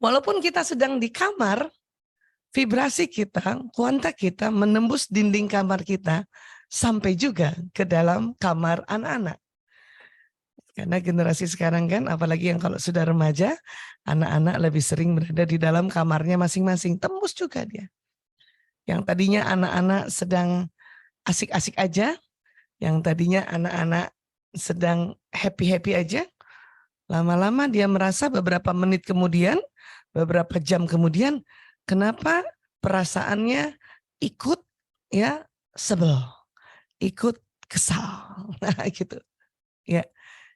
Walaupun kita sedang di kamar, vibrasi kita, kuanta kita menembus dinding kamar kita sampai juga ke dalam kamar anak-anak. Karena generasi sekarang kan, apalagi yang kalau sudah remaja, anak-anak lebih sering berada di dalam kamarnya masing-masing. Tembus juga dia. Yang tadinya anak-anak sedang asik-asik aja, yang tadinya anak-anak sedang happy-happy aja, lama-lama dia merasa beberapa menit kemudian, beberapa jam kemudian, kenapa perasaannya ikut ya sebel, ikut kesal, nah gitu. Ya,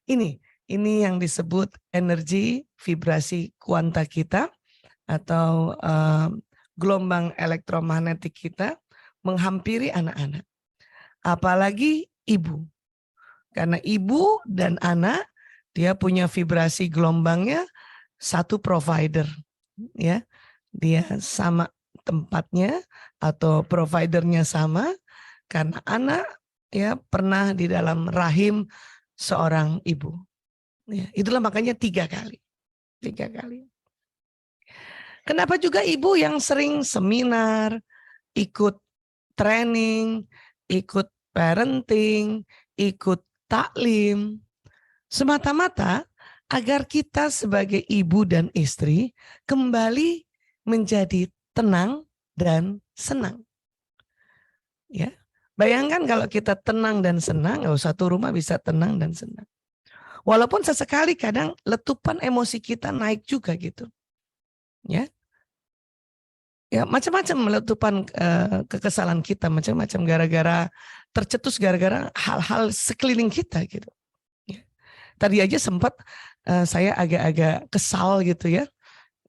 ini yang disebut energi vibrasi kuanta kita atau gelombang elektromagnetik kita menghampiri anak-anak. Apalagi ibu. Karena ibu dan anak dia punya vibrasi gelombangnya satu provider, ya. Dia sama tempatnya atau providernya sama karena anak ya pernah di dalam rahim seorang ibu. Ya, itulah makanya 3 kali. 3 kali. Kenapa juga ibu yang sering seminar, ikut training, ikut parenting, ikut taklim, semata-mata agar kita sebagai ibu dan istri kembali menjadi tenang dan senang. Ya, bayangkan kalau kita tenang dan senang, satu rumah bisa tenang dan senang. Walaupun sesekali kadang letupan emosi kita naik juga gitu. Ya. Ya, macam-macam letupan kekesalan kita, macam-macam gara-gara tercetus gara-gara hal-hal sekeliling kita gitu. Ya. Tadi aja sempat saya agak-agak kesal gitu ya,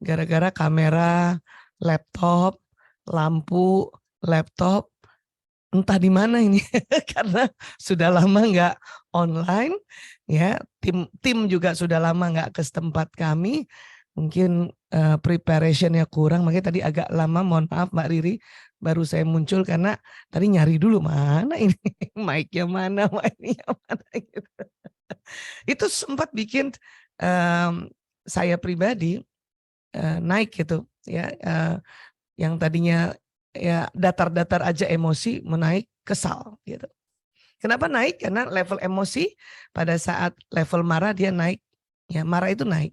gara-gara kamera, laptop, lampu, laptop, entah di mana ini karena sudah lama nggak online, ya tim juga sudah lama nggak ke tempat kami. Mungkin preparationnya kurang, makanya tadi agak lama, mohon maaf Mbak Riri, baru saya muncul karena tadi nyari dulu mana ini mic-nya mana, mic-nya mana gitu. Itu sempat bikin saya pribadi naik gitu ya, yang tadinya ya datar-datar aja emosi menaik kesal gitu. Kenapa naik? Karena level emosi pada saat level marah dia naik, ya marah itu naik.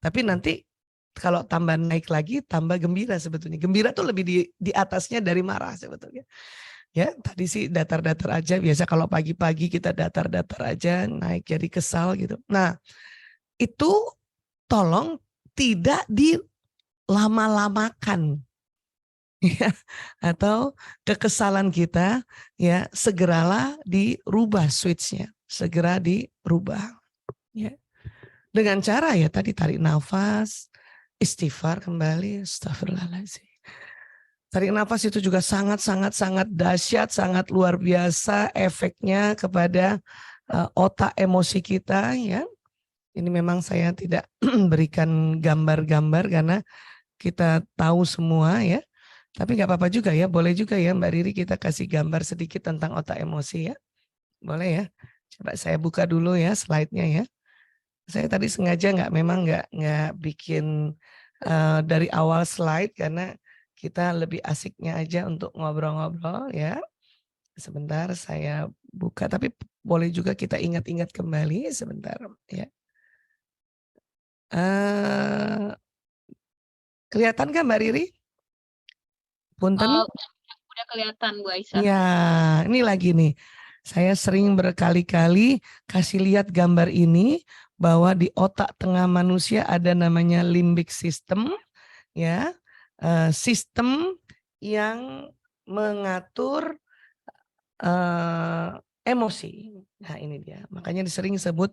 Tapi nanti kalau tambah naik lagi, tambah gembira sebetulnya. Gembira tuh lebih di atasnya dari marah sebetulnya. Ya, tadi sih datar-datar aja. Biasa kalau pagi-pagi kita datar-datar aja, naik jadi kesal gitu. Nah, itu tolong tidak dilama-lamakan. Ya, atau kekesalan kita ya segeralah dirubah switchnya. Segera dirubah. Ya. Dengan cara ya tadi tarik nafas, istighfar kembali, astagfirullahaladzim. Tarik nafas itu juga sangat dahsyat, sangat luar biasa efeknya kepada otak emosi kita ya. Ini memang saya tidak berikan gambar-gambar karena kita tahu semua ya. Tapi nggak apa-apa juga ya, boleh juga ya Mbak Riri kita kasih gambar sedikit tentang otak emosi ya. Boleh ya. Coba saya buka dulu ya slide-nya ya. Saya tadi sengaja nggak bikin dari awal slide karena kita lebih asiknya aja untuk ngobrol-ngobrol ya. Sebentar saya buka, tapi boleh juga kita ingat-ingat kembali sebentar ya. Kelihatan kan Mbak Riri? Punten? Udah kelihatan Bu Aisyah. Ya, ini lagi nih. Saya sering berkali-kali kasih lihat gambar ini bahwa di otak tengah manusia ada namanya limbic system, ya, sistem yang mengatur emosi. Nah ini dia. Makanya sering disebut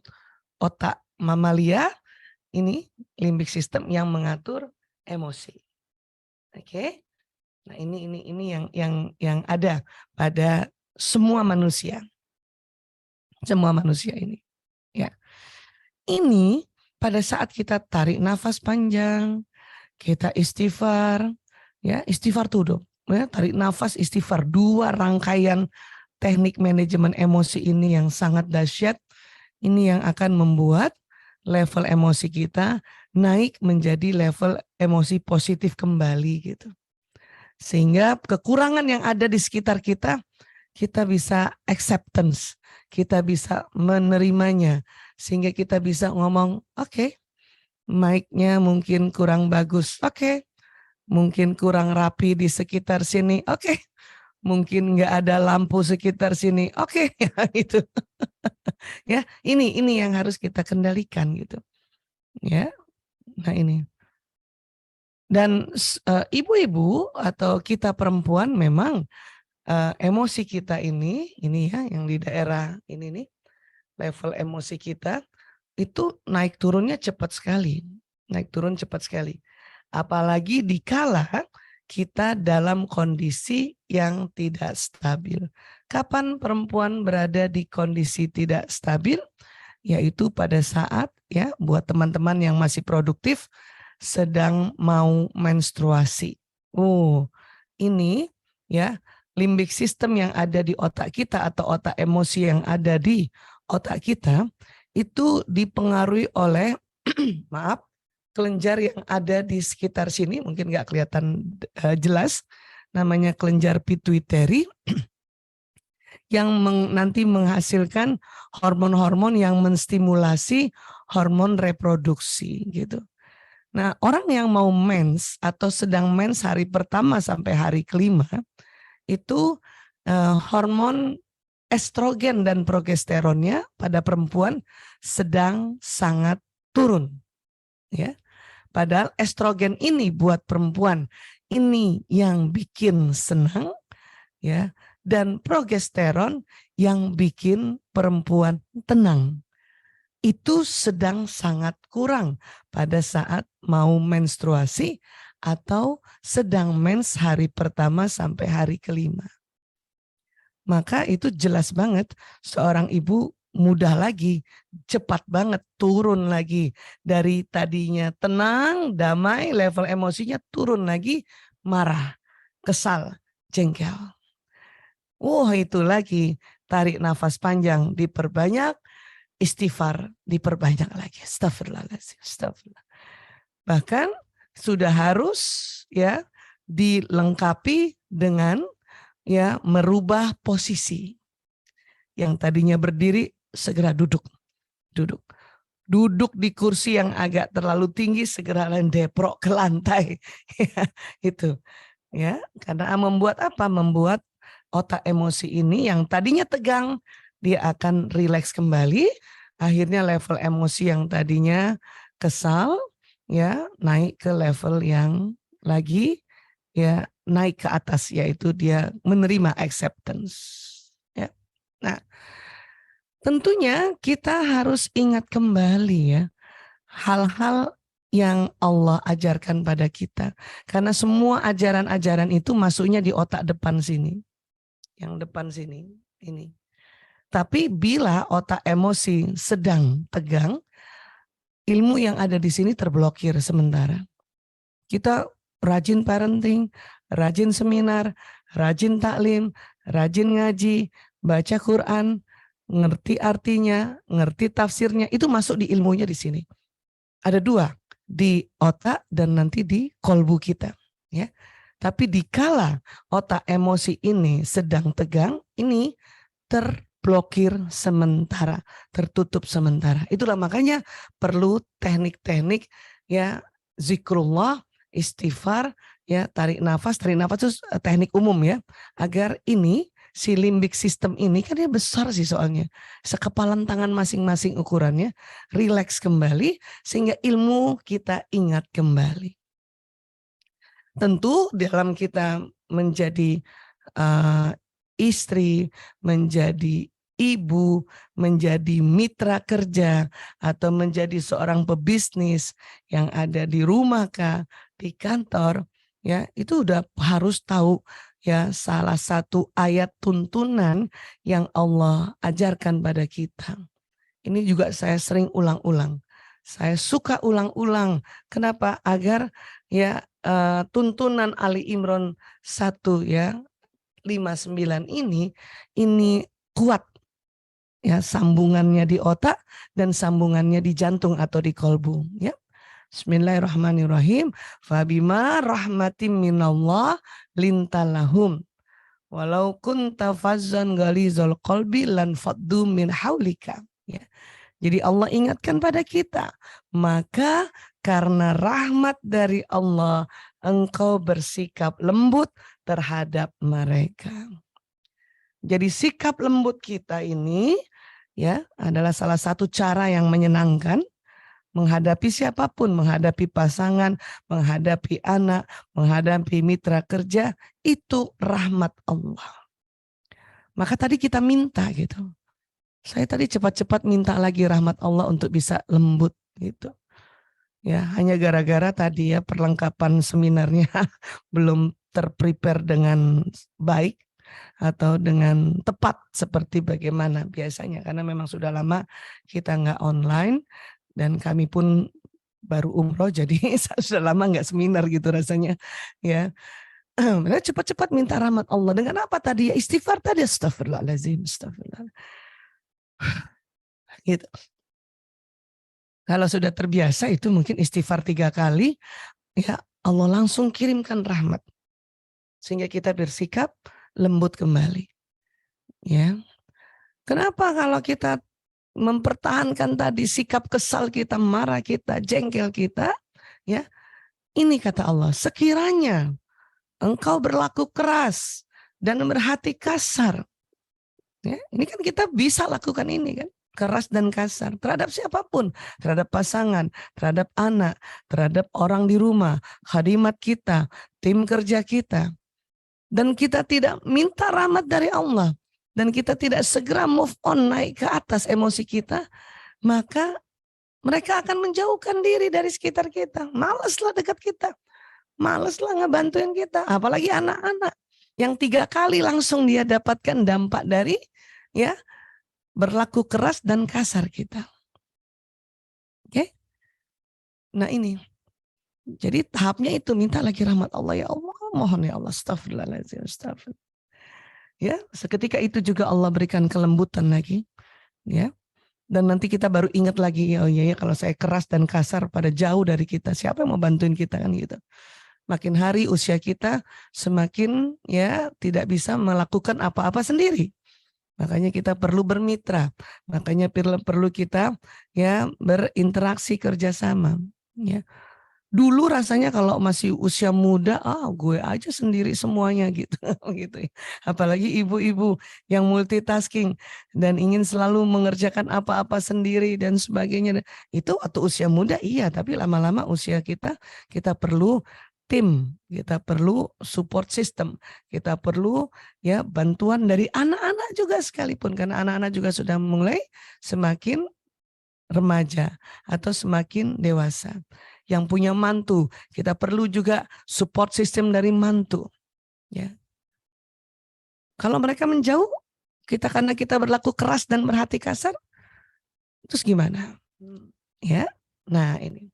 otak mamalia. Ini limbic system yang mengatur emosi. Oke. Nah ini yang ada pada semua manusia. Semua manusia ini. Ya. Ini pada saat kita tarik nafas panjang, kita istighfar, ya istighfar tuh dong. Ya, tarik nafas istighfar, 2 rangkaian teknik manajemen emosi ini yang sangat dahsyat. Ini yang akan membuat level emosi kita naik menjadi level emosi positif kembali gitu. Sehingga kekurangan yang ada di sekitar kita bisa acceptance, kita bisa menerimanya, sehingga kita bisa ngomong, oke, mic-nya mungkin kurang bagus, oke, mungkin kurang rapi di sekitar sini, oke, mungkin nggak ada lampu sekitar sini, oke, ya itu, ya ini yang harus kita kendalikan gitu, ya, nah ini. Dan ibu-ibu atau kita perempuan memang emosi kita ini ya yang di daerah ini nih, level emosi kita itu naik turunnya cepat sekali, naik turun cepat sekali. Apalagi dikala kita dalam kondisi yang tidak stabil. Kapan perempuan berada di kondisi tidak stabil? Yaitu pada saat ya buat teman-teman yang masih produktif sedang mau menstruasi. Oh, ini ya limbik system yang ada di otak kita atau otak emosi yang ada di otak kita itu dipengaruhi oleh maaf, kelenjar yang ada di sekitar sini, mungkin nggak kelihatan jelas, namanya kelenjar pituitary yang nanti menghasilkan hormon-hormon yang menstimulasi hormon reproduksi gitu. Nah, orang yang mau mens atau sedang mens hari pertama sampai hari kelima itu hormon estrogen dan progesteronnya pada perempuan sedang sangat turun, ya. Padahal estrogen ini buat perempuan ini yang bikin senang, ya, dan progesteron yang bikin perempuan tenang. Itu sedang sangat kurang pada saat mau menstruasi atau sedang mens hari pertama sampai hari kelima. Maka itu jelas banget seorang ibu mudah lagi, cepat banget turun lagi. Dari tadinya tenang, damai, level emosinya turun lagi, marah, kesal, jengkel. Itu lagi, tarik nafas panjang, diperbanyak, istighfar diperbanyak lagi. Astagfirullahaladzim. Astagfirullah. Bahkan sudah harus ya dilengkapi dengan ya merubah posisi. Yang tadinya berdiri segera duduk. Duduk di kursi yang agak terlalu tinggi segera deprok ke lantai. Itu ya, karena membuat apa? Membuat otak emosi ini yang tadinya tegang dia akan rileks kembali, akhirnya level emosi yang tadinya kesal ya naik ke level yang lagi ya naik ke atas, yaitu dia menerima acceptance ya. Nah, tentunya kita harus ingat kembali ya hal-hal yang Allah ajarkan pada kita, karena semua ajaran-ajaran itu masuknya di otak depan sini, yang depan sini ini. Tapi bila otak emosi sedang tegang, ilmu yang ada di sini terblokir sementara. Kita rajin parenting, rajin seminar, rajin taklim, rajin ngaji, baca Quran, ngerti artinya, ngerti tafsirnya, itu masuk di ilmunya di sini. Ada dua, di otak dan nanti di kolbu kita. Ya. Tapi dikala otak emosi ini sedang tegang, ini terblokir sementara, tertutup sementara. Itulah makanya perlu teknik-teknik ya zikrullah, istighfar, ya tarik nafas itu teknik umum ya, agar ini si limbik system ini kan dia besar sih soalnya, sekepalan tangan masing-masing ukurannya, rileks kembali sehingga ilmu kita ingat kembali. Tentu dalam kita menjadi istri, menjadi ibu, menjadi mitra kerja, atau menjadi seorang pebisnis yang ada di rumah kah, di kantor, ya itu udah harus tahu ya salah satu ayat tuntunan yang Allah ajarkan pada kita. Ini juga saya sering ulang-ulang. Saya suka ulang-ulang. Kenapa? Agar ya tuntunan Ali Imran 1 ya 59 ini kuat ya, sambungannya di otak dan sambungannya di jantung atau di kolbu ya. Bismillahirrahmanirrahim. Fabima rahmatim minallah lintalahum. Walau kunta fazzan ghalizal qalbi lan faddu min haulika. Ya. Jadi Allah ingatkan pada kita, maka karena rahmat dari Allah, engkau bersikap lembut terhadap mereka. Jadi sikap lembut kita ini ya adalah salah satu cara yang menyenangkan menghadapi siapapun, menghadapi pasangan, menghadapi anak, menghadapi mitra kerja, itu rahmat Allah. Maka tadi kita minta gitu. Saya tadi cepat-cepat minta lagi rahmat Allah untuk bisa lembut gitu. Ya, hanya gara-gara tadi ya perlengkapan seminarnya belum terprepare dengan baik atau dengan tepat seperti bagaimana biasanya. Karena memang sudah lama kita nggak online dan kami pun baru umroh jadi sudah lama nggak seminar gitu rasanya. Ya, cepat-cepat minta rahmat Allah dengan apa tadi ya istighfar tadi astagfirullahaladzim astagfirullah. Gitu. Kalau sudah terbiasa itu mungkin istighfar 3 kali, ya Allah langsung kirimkan rahmat. Sehingga kita bersikap lembut kembali. Ya. Kenapa kalau kita mempertahankan tadi sikap kesal kita, marah kita, jengkel kita, ya. Ini kata Allah, sekiranya engkau berlaku keras dan berhati kasar. Ya, ini kan kita bisa lakukan ini kan. Keras dan kasar terhadap siapapun, terhadap pasangan, terhadap anak, terhadap orang di rumah, khadimat kita, tim kerja kita. Dan kita tidak minta rahmat dari Allah dan kita tidak segera move on naik ke atas emosi kita, maka mereka akan menjauhkan diri dari sekitar kita. Malaslah dekat kita. Malaslah ngebantuin kita, apalagi anak-anak yang 3 kali langsung dia dapatkan dampak dari ya berlaku keras dan kasar kita. Oke? Nah ini. Jadi tahapnya itu minta lagi rahmat Allah ya Allah. Mohon ya Allah. Astagfirullahaladzim. Astagfirullah. Ya, seketika itu juga Allah berikan kelembutan lagi. Ya. Dan nanti kita baru ingat lagi, oh iya ya kalau saya keras dan kasar pada jauh dari kita, siapa yang mau bantuin kita kan gitu. Makin hari usia kita semakin ya tidak bisa melakukan apa-apa sendiri. Makanya kita perlu bermitra, makanya perlu kita ya berinteraksi kerjasama. Ya. Dulu rasanya kalau masih usia muda, gue aja sendiri semuanya gitu, gitu. Apalagi ibu-ibu yang multitasking dan ingin selalu mengerjakan apa-apa sendiri dan sebagainya. Itu waktu usia muda iya, tapi lama-lama usia kita perlu tim, kita perlu support system, kita perlu ya bantuan dari anak-anak juga sekalipun karena anak-anak juga sudah mulai semakin remaja atau semakin dewasa. Yang punya mantu, kita perlu juga support system dari mantu. Ya. Kalau mereka menjauh, karena kita berlaku keras dan berhati kasar, terus gimana? Ya, nah ini.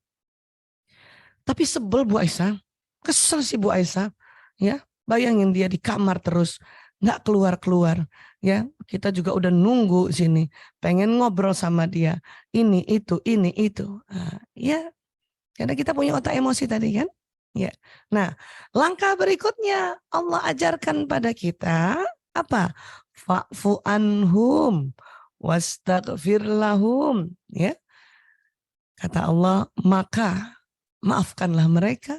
Tapi sebel Bu Aisyah. Kesel sih Bu Aisyah, ya bayangin dia di kamar terus nggak keluar-keluar, ya kita juga udah nunggu sini, pengen ngobrol sama dia, ini itu, ya karena kita punya otak emosi tadi kan, ya. Nah langkah berikutnya Allah ajarkan pada kita apa? Fa'fu anhum wastaghfir lahum, ya kata Allah maka maafkanlah mereka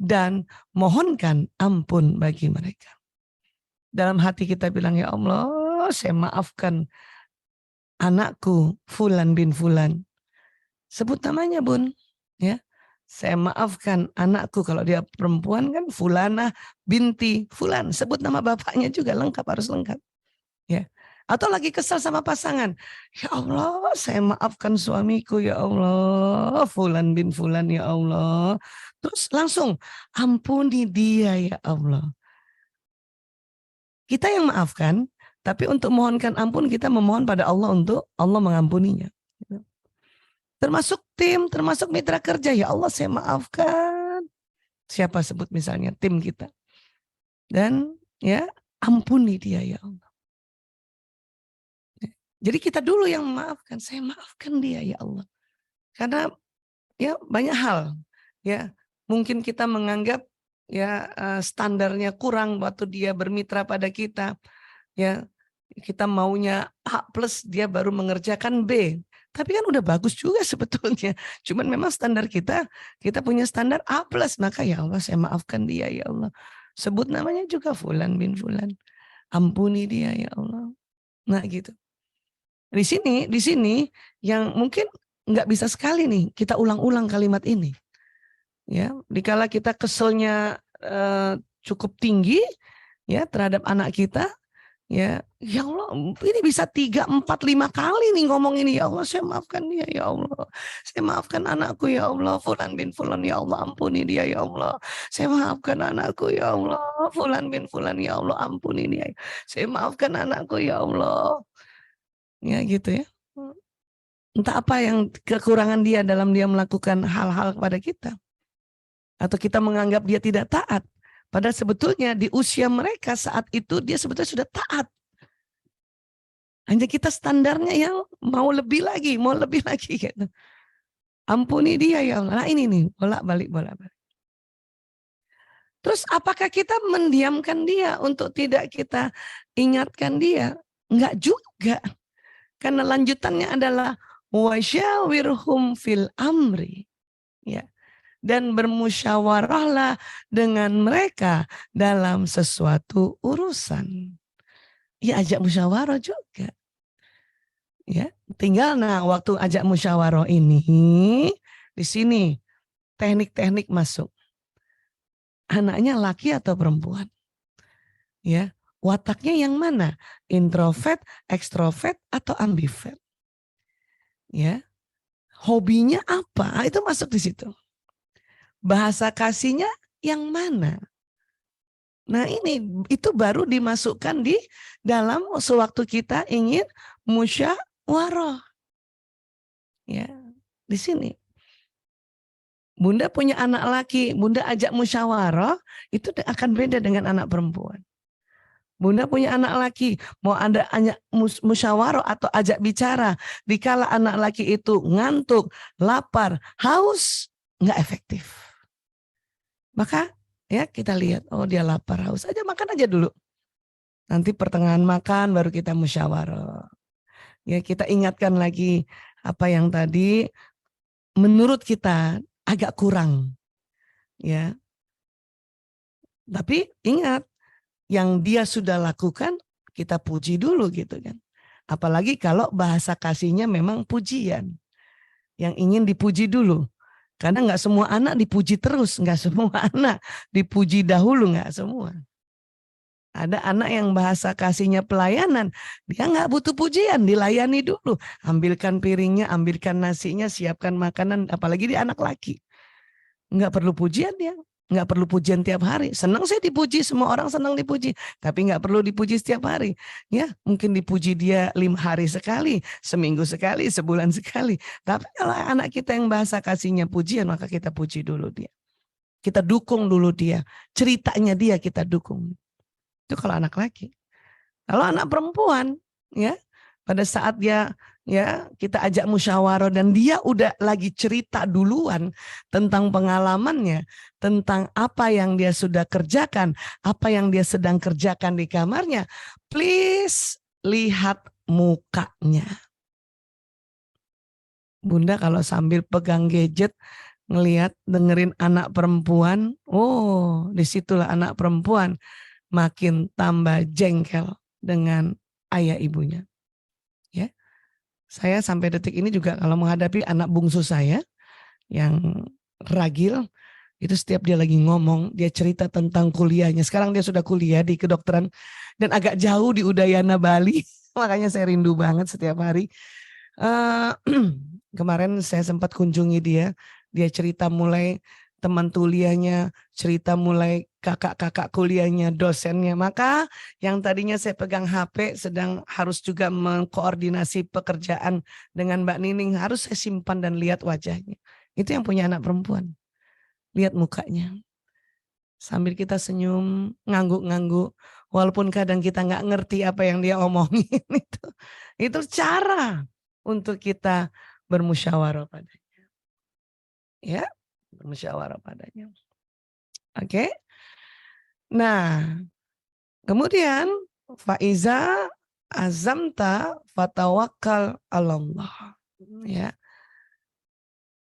dan mohonkan ampun bagi mereka. Dalam hati kita bilang, ya Allah, saya maafkan anakku Fulan bin Fulan. Sebut namanya Bun. Ya, saya maafkan anakku kalau dia perempuan kan Fulana binti Fulan. Sebut nama bapaknya juga lengkap, harus lengkap. Ya. Atau lagi kesal sama pasangan. Ya Allah, saya maafkan suamiku ya Allah. Fulan bin Fulan ya Allah. Terus langsung ampuni dia ya Allah. Kita yang maafkan, tapi untuk mohonkan ampun kita memohon pada Allah untuk Allah mengampuninya. Termasuk tim, termasuk mitra kerja. Ya Allah saya maafkan. Siapa sebut misalnya tim kita. Dan ya ampuni dia ya Allah. Jadi kita dulu yang memaafkan. Saya maafkan dia ya Allah. Karena Ya, banyak hal. Ya, mungkin kita menganggap ya standarnya kurang waktu dia bermitra pada kita. Ya, kita maunya A plus dia baru mengerjakan B. Tapi kan udah bagus juga sebetulnya. Cuman memang standar kita punya standar A plus. Maka ya Allah saya maafkan dia ya Allah. Sebut namanya juga Fulan bin Fulan. Ampuni dia ya Allah. Nah gitu. Di sini yang mungkin nggak bisa sekali nih kita ulang-ulang kalimat ini. Ya, dikala kita keselnya cukup tinggi ya terhadap anak kita, ya Allah, ini bisa 3, 4, 5 kali nih ngomong ini, ya Allah saya maafkan dia ya Allah. Saya maafkan anakku ya Allah, Fulan bin Fulan ya Allah ampuni dia ya Allah. Saya maafkan anakku ya Allah, Fulan bin Fulan ya Allah ampuni dia. Saya maafkan anakku ya Allah. Ya gitu ya. Entah apa yang kekurangan dia dalam dia melakukan hal-hal kepada kita. Atau kita menganggap dia tidak taat. Padahal sebetulnya di usia mereka saat itu dia sebetulnya sudah taat. Hanya kita standarnya yang mau lebih lagi, mau lebih lagi gitu. Ampuni dia ya Allah. Nah ini nih, bolak-balik. Terus apakah kita mendiamkan dia untuk tidak kita ingatkan dia? Enggak juga. Karena lanjutannya adalah wasyawirhum fil amri. Ya. Dan bermusyawarahlah dengan mereka dalam sesuatu urusan. Ya ajak musyawarah juga. Ya, tinggal waktu ajak musyawarah ini di sini teknik-teknik masuk. Anaknya laki atau perempuan? Ya, wataknya yang mana? Introvert, ekstrovert atau ambivert? Ya. Hobinya apa? Itu masuk di situ. Bahasa kasihnya yang mana? Nah ini itu baru dimasukkan di dalam sewaktu kita ingin musyawarah. Ya, di sini. Bunda punya anak laki, Bunda ajak musyawarah, itu akan beda dengan anak perempuan. Bunda punya anak laki, mau ada musyawarah atau ajak bicara, dikala anak laki itu ngantuk, lapar, haus, nggak efektif. Maka ya kita lihat, oh dia lapar, haus, aja makan aja dulu. Nanti pertengahan makan baru kita musyawarah. Ya kita ingatkan lagi apa yang tadi menurut kita agak kurang. Ya. Tapi ingat yang dia sudah lakukan kita puji dulu gitu kan. Apalagi kalau bahasa kasihnya memang pujian. Yang ingin dipuji dulu. Karena nggak semua anak dipuji terus, nggak semua anak dipuji dahulu, nggak semua. Ada anak yang bahasa kasihnya pelayanan, dia nggak butuh pujian, dilayani dulu. Ambilkan piringnya, ambilkan nasinya, siapkan makanan, apalagi dia anak laki. Nggak perlu pujian dia, nggak perlu pujian tiap hari. Senang saya dipuji, semua orang senang dipuji, tapi nggak perlu dipuji setiap hari. Ya, mungkin dipuji dia 5 hari sekali, seminggu sekali, sebulan sekali. Tapi kalau anak kita yang bahasa kasihnya pujian, maka kita puji dulu dia. Kita dukung dulu dia, ceritanya dia kita dukung. Itu kalau anak laki. Kalau anak perempuan, ya pada saat dia kita ajak musyawarah dan dia udah lagi cerita duluan tentang pengalamannya, tentang apa yang dia sudah kerjakan, apa yang dia sedang kerjakan di kamarnya, please lihat mukanya. Bunda kalau sambil pegang gadget, ngelihat dengerin anak perempuan, oh disitulah anak perempuan makin tambah jengkel dengan ayah ibunya. Ya, saya sampai detik ini juga kalau menghadapi anak bungsu saya yang ragil, itu setiap dia lagi ngomong, dia cerita tentang kuliahnya. Sekarang dia sudah kuliah di kedokteran dan agak jauh di Udayana Bali, makanya saya rindu banget setiap hari. Kemarin saya sempat kunjungi dia cerita mulai teman kuliahnya, cerita mulai kakak-kakak kuliahnya, dosennya. Maka yang tadinya saya pegang HP sedang harus juga mengkoordinasi pekerjaan dengan Mbak Nining, harus saya simpan dan lihat wajahnya. Itu yang punya anak perempuan. Lihat mukanya. Sambil kita senyum, ngangguk-ngangguk. Walaupun kadang kita nggak ngerti apa yang dia omongin. Itu cara untuk kita bermusyawarah padanya. Ya, bermusyawarah padanya. Oke. Nah, kemudian faiza azamta fatawakkal 'alallah. Ya.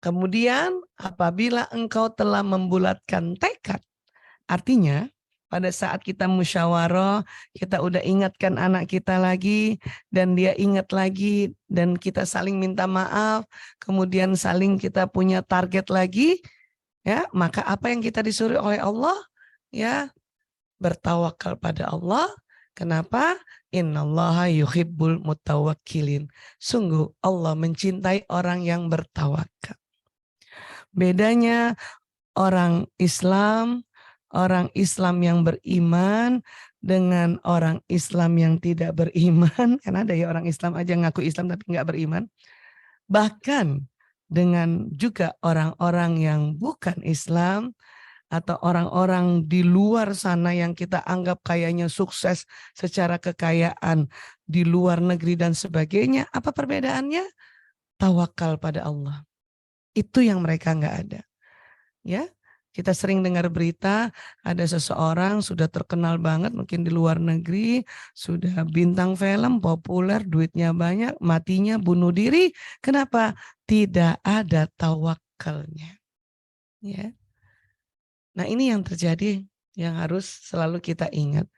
Kemudian apabila engkau telah membulatkan tekad, artinya pada saat kita musyawarah, kita udah ingatkan anak kita lagi dan dia ingat lagi dan kita saling minta maaf, kemudian saling kita punya target lagi, ya, maka apa yang kita disuruh oleh Allah, ya, bertawakal pada Allah. Kenapa? Innallaha yuhibbul mutawakkilin. Sungguh Allah mencintai orang yang bertawakal. Bedanya orang Islam yang beriman dengan orang Islam yang tidak beriman, karena ada ya orang Islam aja ngaku Islam tapi nggak beriman. Bahkan dengan juga orang-orang yang bukan Islam atau orang-orang di luar sana yang kita anggap kayaknya sukses secara kekayaan di luar negeri dan sebagainya. Apa perbedaannya? Tawakal pada Allah. Itu yang mereka nggak ada. Ya, kita sering dengar berita ada seseorang sudah terkenal banget mungkin di luar negeri, sudah bintang film, populer, duitnya banyak, matinya bunuh diri. Kenapa? Tidak ada tawakalnya. Ya. Nah, ini yang terjadi yang harus selalu kita ingat.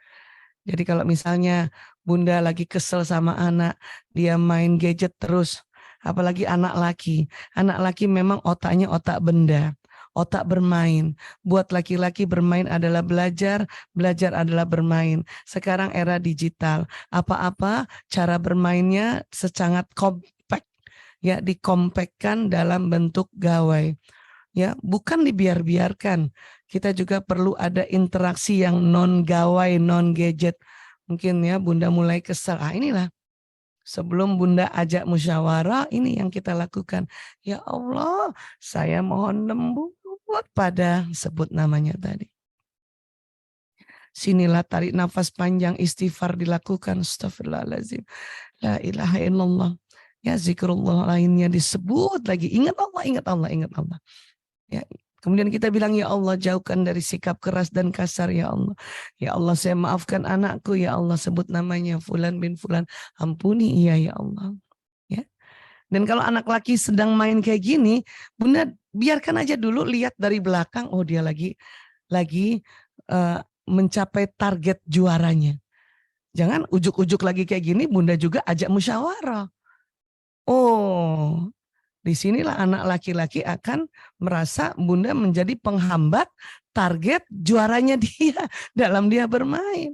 Jadi kalau misalnya bunda lagi kesel sama anak, dia main gadget terus, apalagi anak laki. Anak laki memang otaknya otak benda, otak bermain. Buat laki-laki bermain adalah belajar, belajar adalah bermain. Sekarang era digital, apa-apa cara bermainnya sangat kompak, ya, dikompakkan dalam bentuk gawai. Ya, bukan dibiar-biarkan. Kita juga perlu ada interaksi yang non gawai, non gadget. Mungkin ya bunda mulai kesal. Inilah sebelum bunda ajak musyawarah, ini yang kita lakukan. Ya Allah, saya mohon lembut pada sebut namanya tadi. Sinilah tarik nafas panjang, istighfar dilakukan. Astagfirullahaladzim. La ilaha illallah. Ya zikrullah lainnya disebut lagi. Ingat Allah, ingat Allah, ingat Allah. Ya, kemudian kita bilang, ya Allah jauhkan dari sikap keras dan kasar, ya Allah. Ya Allah saya maafkan anakku, ya Allah sebut namanya Fulan bin Fulan. Ampuni ia, ya Allah. Ya. Dan kalau anak laki sedang main kayak gini, bunda biarkan aja dulu, lihat dari belakang, oh dia lagi mencapai target juaranya. Jangan ujuk-ujuk lagi kayak gini, bunda juga ajak musyawarah. Oh, disinilah anak laki-laki akan merasa bunda menjadi penghambat target juaranya dia dalam dia bermain.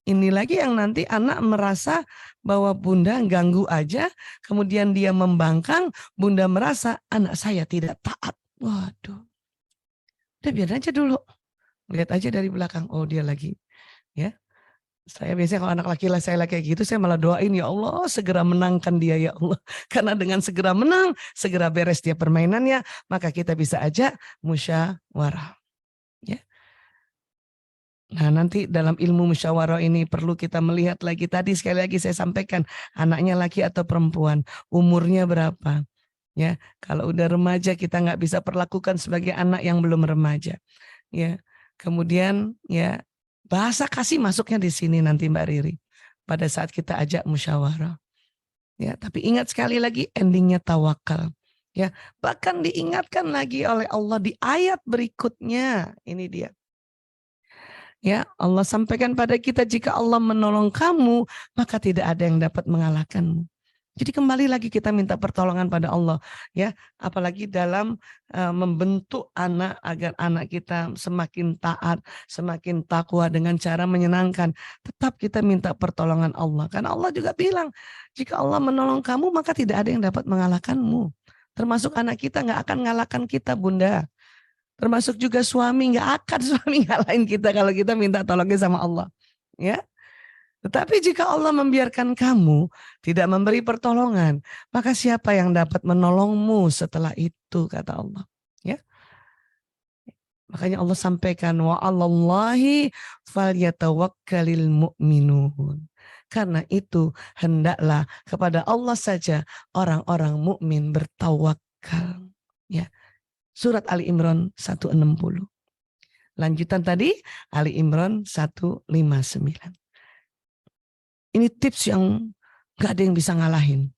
Ini lagi yang nanti anak merasa bahwa bunda ganggu aja, kemudian dia membangkang, bunda merasa anak saya tidak taat. Waduh, udah biar aja dulu. Lihat aja dari belakang, oh dia lagi. Ya, saya biasanya kalau anak laki-laki saya kayak gitu, saya malah doain, ya Allah segera menangkan dia, ya Allah. Karena dengan segera menang, segera beres dia permainannya, maka kita bisa ajak musyawarah. Ya. Nah nanti dalam ilmu musyawarah ini perlu kita melihat lagi, tadi sekali lagi saya sampaikan, anaknya laki atau perempuan, umurnya berapa. Ya, kalau udah remaja kita nggak bisa perlakukan sebagai anak yang belum remaja. Ya, kemudian ya bahasa kasih masuknya di sini nanti Mbak Riri pada saat kita ajak musyawarah. Ya, tapi ingat sekali lagi endingnya tawakal. Ya, bahkan diingatkan lagi oleh Allah di ayat berikutnya. Ini dia. Ya, Allah sampaikan pada kita, jika Allah menolong kamu, maka tidak ada yang dapat mengalahkanmu. Jadi kembali lagi kita minta pertolongan pada Allah, ya, apalagi dalam membentuk anak agar anak kita semakin taat, semakin takwa dengan cara menyenangkan. Tetap kita minta pertolongan Allah, karena Allah juga bilang, jika Allah menolong kamu maka tidak ada yang dapat mengalahkanmu. Termasuk anak kita nggak akan mengalahkan kita, bunda. Termasuk juga suami nggak akan suami ngalahin kita kalau kita minta tolongnya sama Allah, ya. Tetapi jika Allah membiarkan kamu tidak memberi pertolongan, maka siapa yang dapat menolongmu setelah itu, kata Allah. Ya. Makanya Allah sampaikan, wa 'alallahi falyatawakkalil mu'minun. Karena itu hendaklah kepada Allah saja orang-orang mukmin bertawakal. Ya. surat Ali Imran 160. Lanjutan tadi Ali Imran 159. Ini tips yang gak ada yang bisa ngalahin.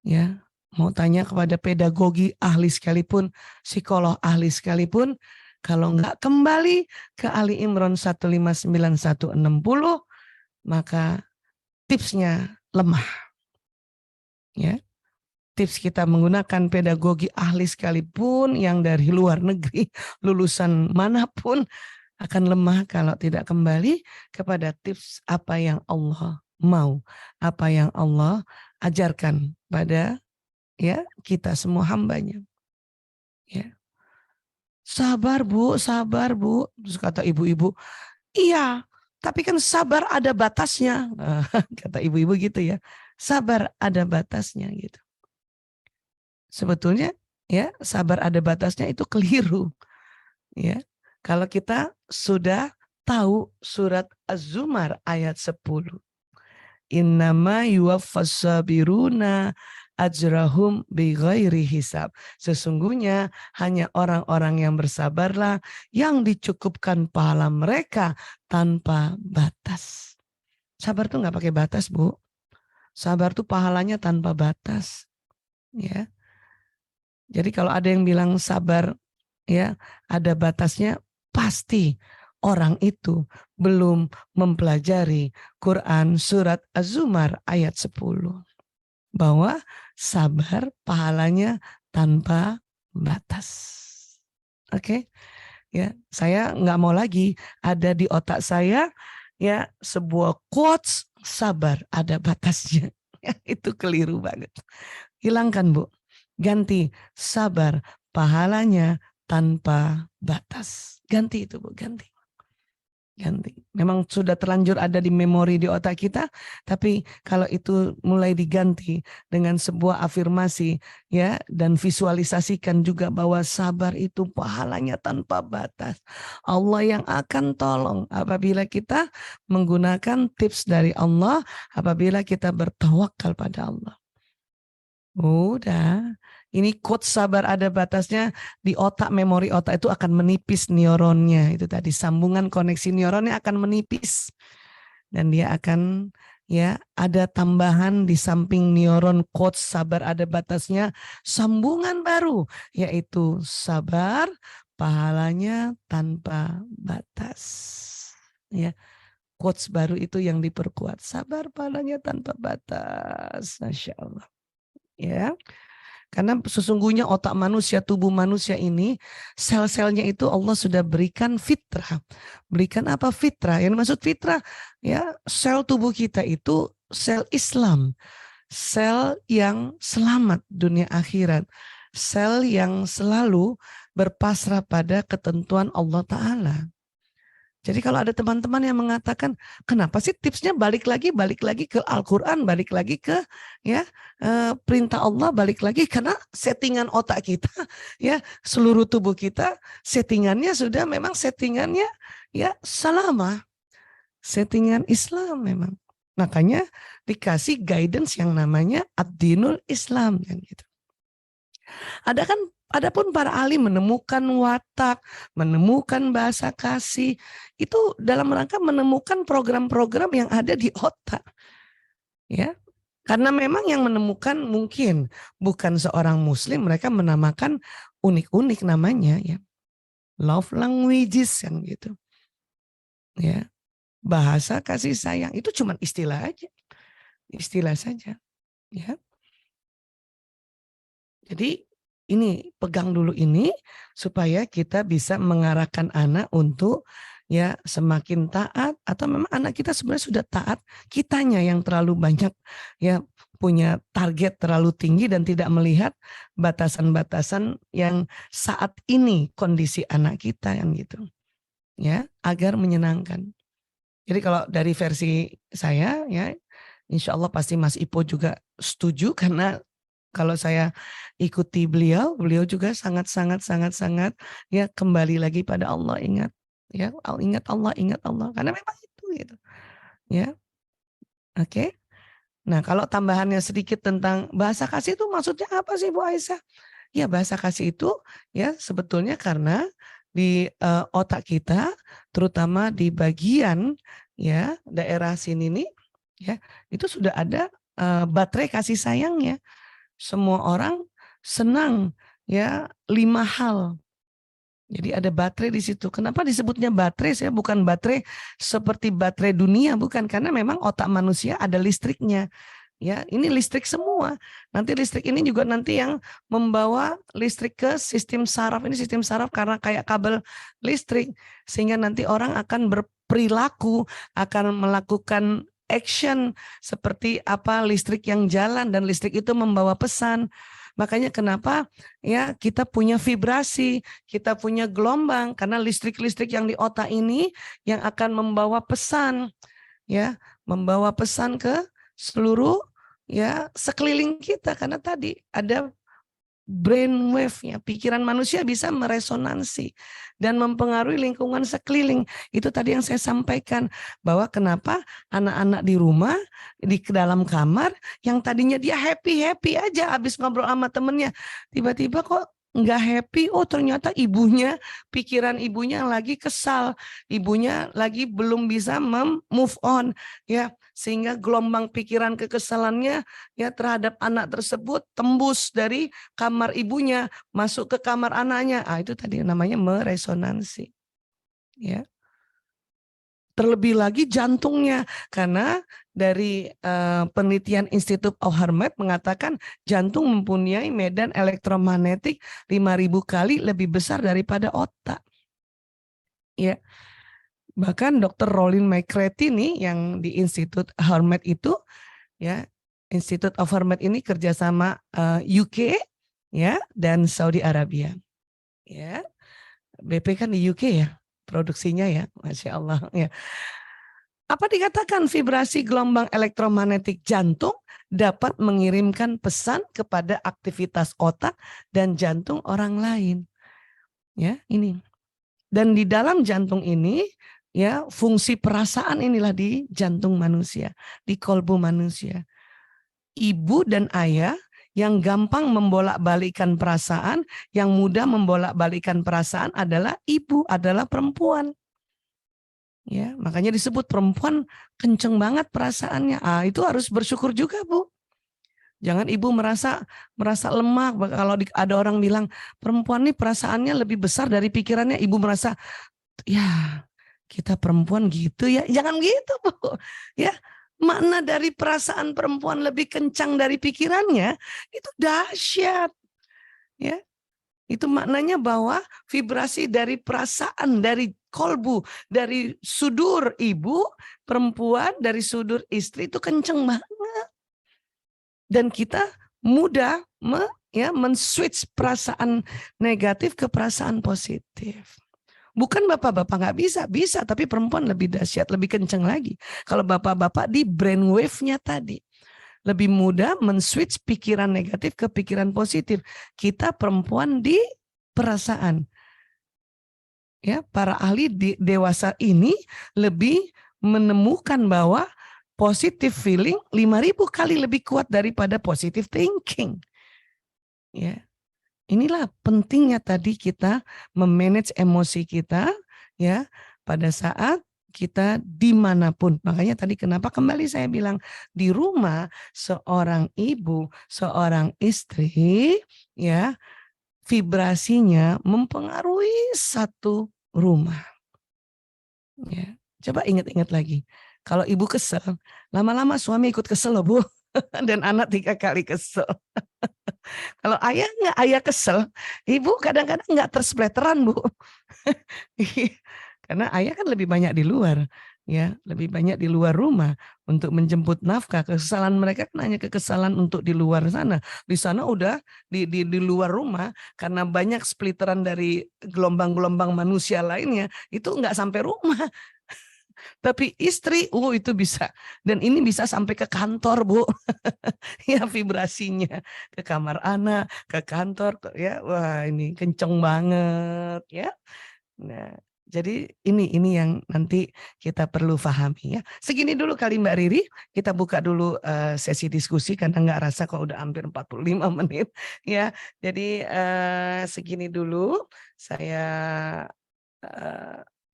Ya, mau tanya kepada pedagogi ahli sekalipun, psikolog ahli sekalipun, kalau nggak kembali ke Ali Imran 159 160, maka tipsnya lemah. Ya, tips kita menggunakan pedagogi ahli sekalipun yang dari luar negeri, lulusan manapun, akan lemah kalau tidak kembali kepada tips apa yang Allah mau, apa yang Allah ajarkan pada ya kita semua hambanya. Ya. Sabar bu, sabar bu. Terus kata ibu-ibu, iya, tapi kan sabar ada batasnya. Kata ibu-ibu gitu ya, sabar ada batasnya gitu. Sebetulnya ya sabar ada batasnya itu keliru. Ya, kalau kita sudah tahu surat Az-Zumar ayat 10. Innama yuwaffas sabiruna ajrahum bighairi hisab. Sesungguhnya hanya orang-orang yang bersabarlah yang dicukupkan pahala mereka tanpa batas. Sabar tuh nggak pakai batas, Bu. Sabar tuh pahalanya tanpa batas. Ya. Jadi kalau ada yang bilang sabar ya ada batasnya, pasti orang itu belum mempelajari Quran surat Az-Zumar ayat 10. Bahwa sabar pahalanya tanpa batas. Oke, ya saya nggak mau lagi ada di otak saya ya sebuah quotes sabar ada batasnya. Itu keliru banget. Hilangkan Bu, ganti sabar pahalanya tanpa batas. Ganti itu Bu, ganti. Ganti. Memang sudah terlanjur ada di memori di otak kita, tapi kalau itu mulai diganti dengan sebuah afirmasi ya dan visualisasikan juga bahwa sabar itu pahalanya tanpa batas. Allah yang akan tolong apabila kita menggunakan tips dari Allah, apabila kita bertawakal pada Allah. Udah, ini quote sabar ada batasnya di otak, memori otak itu akan menipis neuronnya. Itu tadi sambungan koneksi neuronnya akan menipis. Dan dia akan ya ada tambahan di samping neuron quote sabar ada batasnya, sambungan baru yaitu sabar pahalanya tanpa batas. Ya, quotes baru itu yang diperkuat, sabar pahalanya tanpa batas. Masya Allah. Ya, karena sesungguhnya otak manusia, tubuh manusia ini, sel-selnya itu Allah sudah berikan fitrah. Berikan apa fitrah? Yang maksud fitrah, ya sel tubuh kita itu sel Islam, sel yang selamat dunia akhirat, sel yang selalu berpasrah pada ketentuan Allah Ta'ala. Jadi kalau ada teman-teman yang mengatakan, kenapa sih tipsnya balik lagi ke Al-Quran, balik lagi ke ya perintah Allah, balik lagi karena settingan otak kita, ya seluruh tubuh kita, settingannya sudah memang settingannya ya salama, settingan Islam memang. Makanya dikasih guidance yang namanya ad-dinul Islam kan gitu. Adapun para alim menemukan watak, menemukan bahasa kasih, itu dalam rangka menemukan program-program yang ada di otak. Ya. Karena memang yang menemukan mungkin bukan seorang muslim, mereka menamakan unik-unik namanya ya. Love languages yang gitu. Ya. Bahasa kasih sayang itu cuma istilah aja. Istilah saja, ya. Jadi ini pegang dulu ini supaya kita bisa mengarahkan anak untuk ya semakin taat, atau memang anak kita sebenarnya sudah taat, kitanya yang terlalu banyak ya punya target terlalu tinggi dan tidak melihat batasan-batasan yang saat ini kondisi anak kita yang gitu. Ya, agar menyenangkan. Jadi kalau dari versi saya ya insya Allah pasti Mas Ipo juga setuju, karena kalau saya ikuti beliau juga sangat ya kembali lagi pada Allah, ingat ya, ingat Allah karena memang itu gitu. Ya. Oke. Nah, kalau tambahannya sedikit tentang bahasa kasih itu maksudnya apa sih Bu Aisyah? Ya, bahasa kasih itu ya sebetulnya karena di otak kita, terutama di bagian ya daerah sini nih, ya itu sudah ada baterai kasih sayangnya. Semua orang senang ya 5 hal. Jadi ada baterai di situ. Kenapa disebutnya baterai? Saya bukan baterai seperti baterai dunia, bukan, karena memang otak manusia ada listriknya. Ya, ini listrik semua. Nanti listrik ini juga nanti yang membawa listrik ke sistem saraf. Ini sistem saraf karena kayak kabel listrik, sehingga nanti orang akan berperilaku, akan melakukan action seperti apa listrik yang jalan, dan listrik itu membawa pesan. Makanya kenapa ya kita punya vibrasi, kita punya gelombang, karena listrik-listrik yang di otak ini yang akan membawa pesan, ya, membawa pesan ke seluruh ya sekeliling kita, karena tadi ada brainwave-nya. Pikiran manusia bisa meresonansi dan mempengaruhi lingkungan sekeliling. Itu tadi yang saya sampaikan, bahwa kenapa anak-anak di rumah, di dalam kamar, yang tadinya dia happy-happy aja habis ngobrol sama temennya, tiba-tiba kok nggak happy. Oh, ternyata ibunya, pikiran ibunya lagi kesal, ibunya lagi belum bisa move on, ya, sehingga gelombang pikiran kekesalannya ya terhadap anak tersebut tembus dari kamar ibunya masuk ke kamar anaknya. Itu tadi namanya meresonansi, ya. Terlebih lagi jantungnya, karena dari penelitian Institute of Heart mengatakan jantung mempunyai medan elektromagnetik 5.000 kali lebih besar daripada otak. Ya. Bahkan Dr. Rolin McCarthy nih yang di Institute Heart itu, ya, Institute of Heart ini kerjasama UK ya dan Saudi Arabia. Ya. BP kan di UK ya produksinya ya, Masya Allah ya. Apa dikatakan vibrasi gelombang elektromagnetik jantung dapat mengirimkan pesan kepada aktivitas otak dan jantung orang lain. Ya, ini. Dan di dalam jantung ini ya fungsi perasaan inilah di jantung manusia, di kolbu manusia. Ibu dan ayah yang gampang membolak-balikan perasaan, yang mudah membolak-balikan perasaan adalah ibu, adalah perempuan. Ya, makanya disebut perempuan kenceng banget perasaannya. Itu harus bersyukur juga, Bu. Jangan ibu merasa lemah. Kalau ada orang bilang perempuan nih perasaannya lebih besar dari pikirannya, ibu merasa ya kita perempuan gitu ya. Jangan gitu, Bu. Ya, makna dari perasaan perempuan lebih kencang dari pikirannya itu dahsyat. Ya. Itu maknanya bahwa vibrasi dari perasaan, dari kolbu, dari sudur ibu, perempuan, dari sudur istri itu kenceng banget. Dan kita mudah men-switch perasaan negatif ke perasaan positif. Bukan bapak-bapak nggak bisa, tapi perempuan lebih dahsyat, lebih kenceng lagi. Kalau bapak-bapak di brainwave-nya tadi. Lebih mudah men-switch pikiran negatif ke pikiran positif. Kita perempuan di perasaan. Ya, para ahli dewasa ini lebih menemukan bahwa positive feeling 5.000 kali lebih kuat daripada positive thinking. Ya. Inilah pentingnya tadi kita memanage emosi kita ya pada saat kita dimanapun. Makanya tadi kenapa kembali saya bilang di rumah seorang ibu, seorang istri ya vibrasinya mempengaruhi satu rumah. Ya. Coba ingat-ingat lagi. Kalau ibu kesel, lama-lama suami ikut kesel loh, Bu. Dan anak 3 kali kesel. Kalau ayah nggak, ayah kesel, ibu kadang-kadang nggak terspleteran, Bu. Karena ayah kan lebih banyak di luar, ya, lebih banyak di luar rumah untuk menjemput nafkah. Kekesalan mereka kan hanya kekesalan untuk di luar sana. Di sana udah di luar rumah karena banyak splitteran dari gelombang-gelombang manusia lainnya, itu nggak sampai rumah. Tapi istri, itu bisa. Dan ini bisa sampai ke kantor, Bu. Ya vibrasinya ke kamar anak, ke kantor, ya. Wah, ini kenceng banget, ya. Nah, Jadi ini yang nanti kita perlu pahami ya. Segini dulu kali Mbak Riri, kita buka dulu sesi diskusi karena nggak rasa kok udah hampir 45 menit ya. Jadi segini dulu saya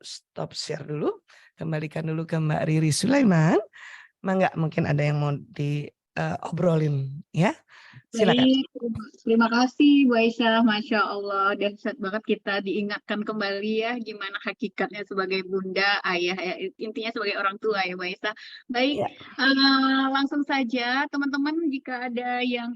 stop share dulu, kembalikan dulu ke Mbak Riri Sulaiman. Mangga mungkin ada yang mau diobrolin ya. Silakan. Baik, terima kasih Bu Aisyah. Masya Allah, dahsyat banget kita diingatkan kembali ya gimana hakikatnya sebagai bunda, ayah, ya, intinya sebagai orang tua ya Bu Aisyah. Baik, Ya. langsung saja teman-teman jika ada yang